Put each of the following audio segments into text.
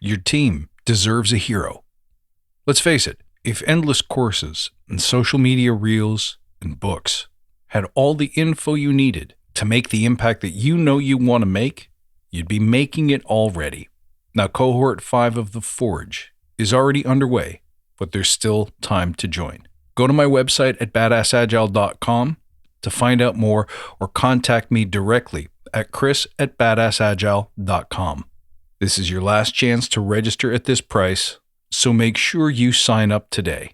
Your team deserves a hero. Let's face it, if endless courses and social media reels and books had all the info you needed to make the impact that you know you want to make, you'd be making it already. Now, Cohort 5 of The Forge is already underway, but there's still time to join. Go to my website at badassagile.com to find out more, or contact me directly at chris@badassagile.com. This is your last chance to register at this price, so make sure you sign up today.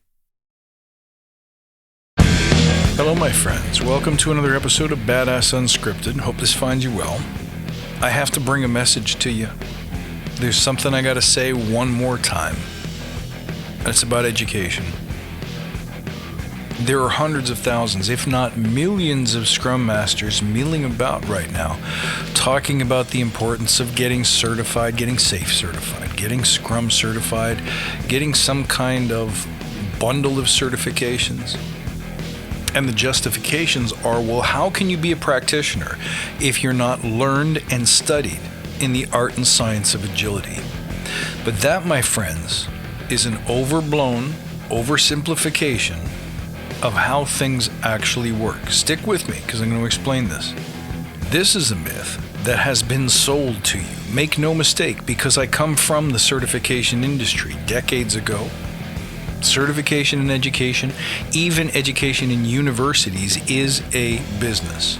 Hello, my friends. Welcome to another episode of Badass Unscripted. Hope this finds you well. I have to bring a message to you. There's something I got to say one more time. It's about education. There are hundreds of thousands, if not millions, of Scrum Masters milling about right now, talking about the importance of getting certified, getting SAFe certified, getting Scrum certified, getting some kind of bundle of certifications. And the justifications are, well, how can you be a practitioner if you're not learned and studied in the art and science of agility? But that, my friends, is an overblown oversimplification of how things actually work. Stick with me, because I'm going to explain this. This is a myth that has been sold to you. Make no mistake, because I come from the certification industry decades ago. Certification in education, even education in universities, is a business.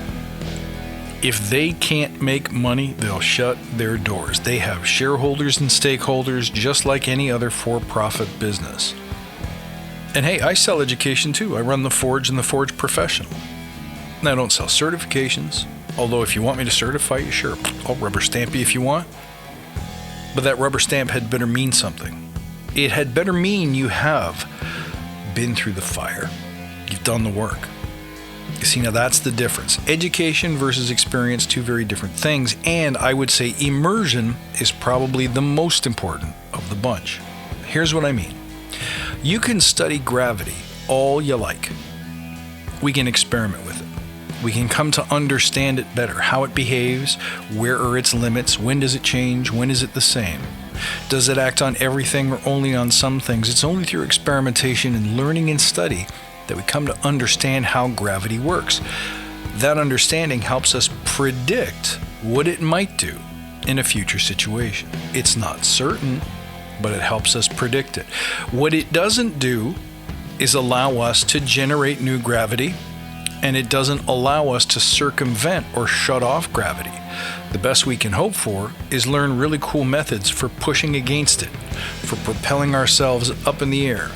If they can't make money, they'll shut their doors. They have shareholders and stakeholders just like any other for-profit business. And hey, I sell education too. I run The Forge and The Forge Professional. And I don't sell certifications, although if you want me to certify you, sure, I'll rubber stamp you if you want. But that rubber stamp had better mean something. It had better mean you have been through the fire. You've done the work. You see, now that's the difference. Education versus experience, two very different things. And I would say immersion is probably the most important of the bunch. Here's what I mean. You can study gravity all you like. We can experiment with it. We can come to understand it better, how it behaves, where are its limits, when does it change, when is it the same? Does it act on everything or only on some things? It's only through experimentation and learning and study that we come to understand how gravity works. That understanding helps us predict what it might do in a future situation. It's not certain, but it helps us predict it. What it doesn't do is allow us to generate new gravity, and it doesn't allow us to circumvent or shut off gravity. The best we can hope for is learn really cool methods for pushing against it, for propelling ourselves up in the air,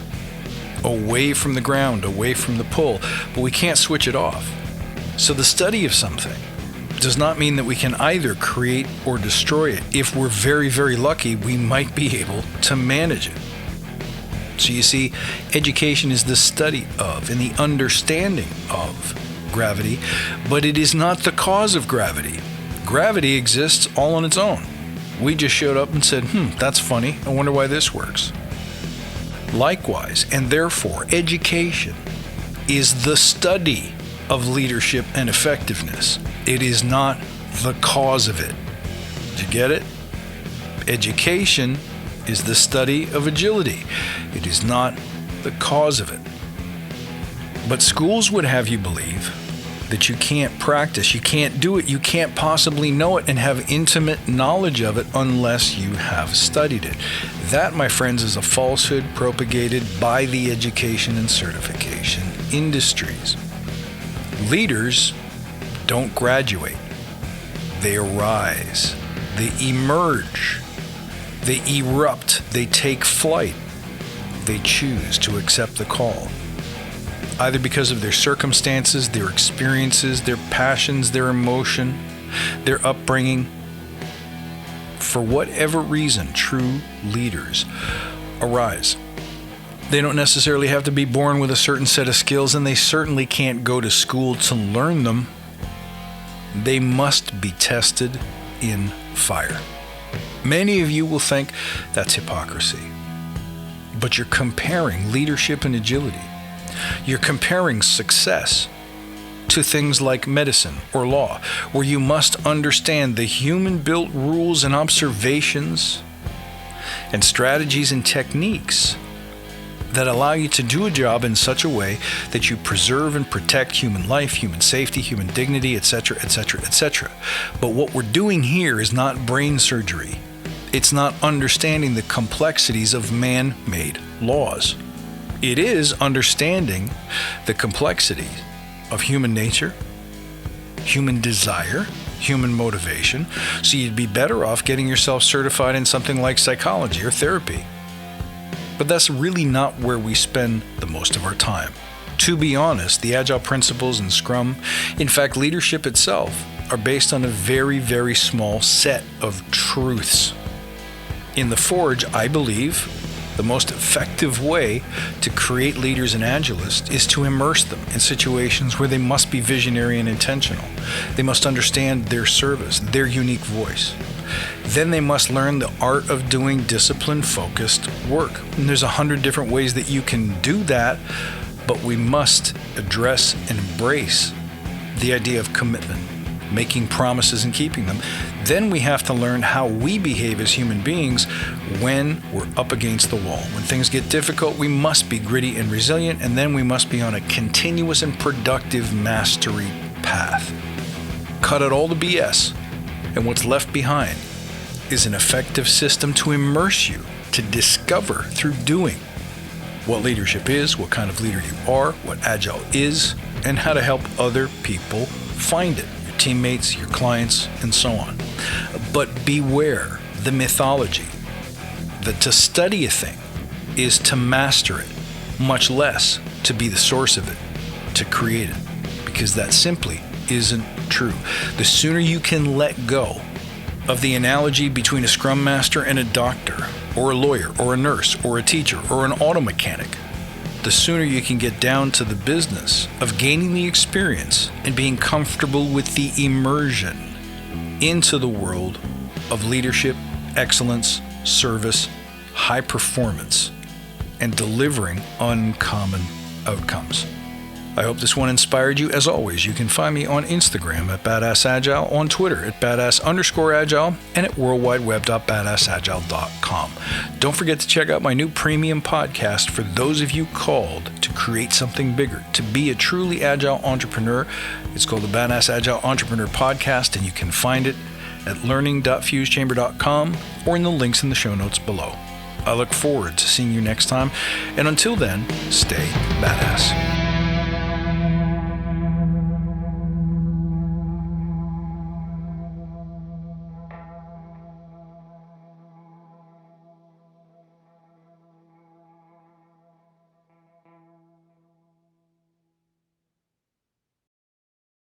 away from the ground, away from the pull, but we can't switch it off. So the study of something does not mean that we can either create or destroy it. If we're very, very lucky, we might be able to manage it. So you see, education is the study of and the understanding of gravity, but it is not the cause of gravity. Gravity exists all on its own. We just showed up and said, that's funny. I wonder why this works. Likewise, and therefore, education is the study of leadership and effectiveness. It is not the cause of it. Did you get it? Education is the study of agility. It is not the cause of it. But schools would have you believe that you can't practice, you can't do it, you can't possibly know it and have intimate knowledge of it unless you have studied it. That, my friends, is a falsehood propagated by the education and certification industries. Leaders don't graduate. They arise. They emerge. They erupt. They take flight. They choose to accept the call, either because of their circumstances, their experiences, their passions, their emotion, their upbringing. For whatever reason, true leaders arise. They don't necessarily have to be born with a certain set of skills, and they certainly can't go to school to learn them. They must be tested in fire. Many of you will think that's hypocrisy, but you're comparing leadership and agility. You're comparing success to things like medicine or law, where you must understand the human-built rules and observations and strategies and techniques that allow you to do a job in such a way that you preserve and protect human life, human safety, human dignity, etc., etc., etc. But what we're doing here is not brain surgery. It's not understanding the complexities of man-made laws. It is understanding the complexity of human nature, human desire, human motivation. So you'd be better off getting yourself certified in something like psychology or therapy. But that's really not where we spend the most of our time. To be honest, the Agile principles and Scrum, in fact, leadership itself, are based on a very, very small set of truths. In the Forge, I believe the most effective way to create leaders and Agilists is to immerse them in situations where they must be visionary and intentional. They must understand their service, their unique voice. Then they must learn the art of doing discipline-focused work. And there's 100 different ways that you can do that, but we must address and embrace the idea of commitment, making promises and keeping them. Then we have to learn how we behave as human beings when we're up against the wall. When things get difficult, we must be gritty and resilient, and then we must be on a continuous and productive mastery path. Cut out all the BS, and what's left behind is an effective system to immerse you, to discover through doing what leadership is, what kind of leader you are, what Agile is, and how to help other people find it. Teammates, your clients, and so on. But beware the mythology that to study a thing is to master it, much less to be the source of it, to create it, because that simply isn't true. The sooner you can let go of the analogy between a Scrum Master and a doctor, or a lawyer, or a nurse, or a teacher, or an auto mechanic, the sooner you can get down to the business of gaining the experience and being comfortable with the immersion into the world of leadership, excellence, service, high performance, and delivering uncommon outcomes. I hope this one inspired you. As always, you can find me on Instagram at Badass Agile, on Twitter at Badass_Agile, and at worldwideweb.badassagile.com. Don't forget to check out my new premium podcast for those of you called to create something bigger, to be a truly agile entrepreneur. It's called the Badass Agile Entrepreneur Podcast, and you can find it at learning.fusechamber.com or in the links in the show notes below. I look forward to seeing you next time, and until then, stay badass.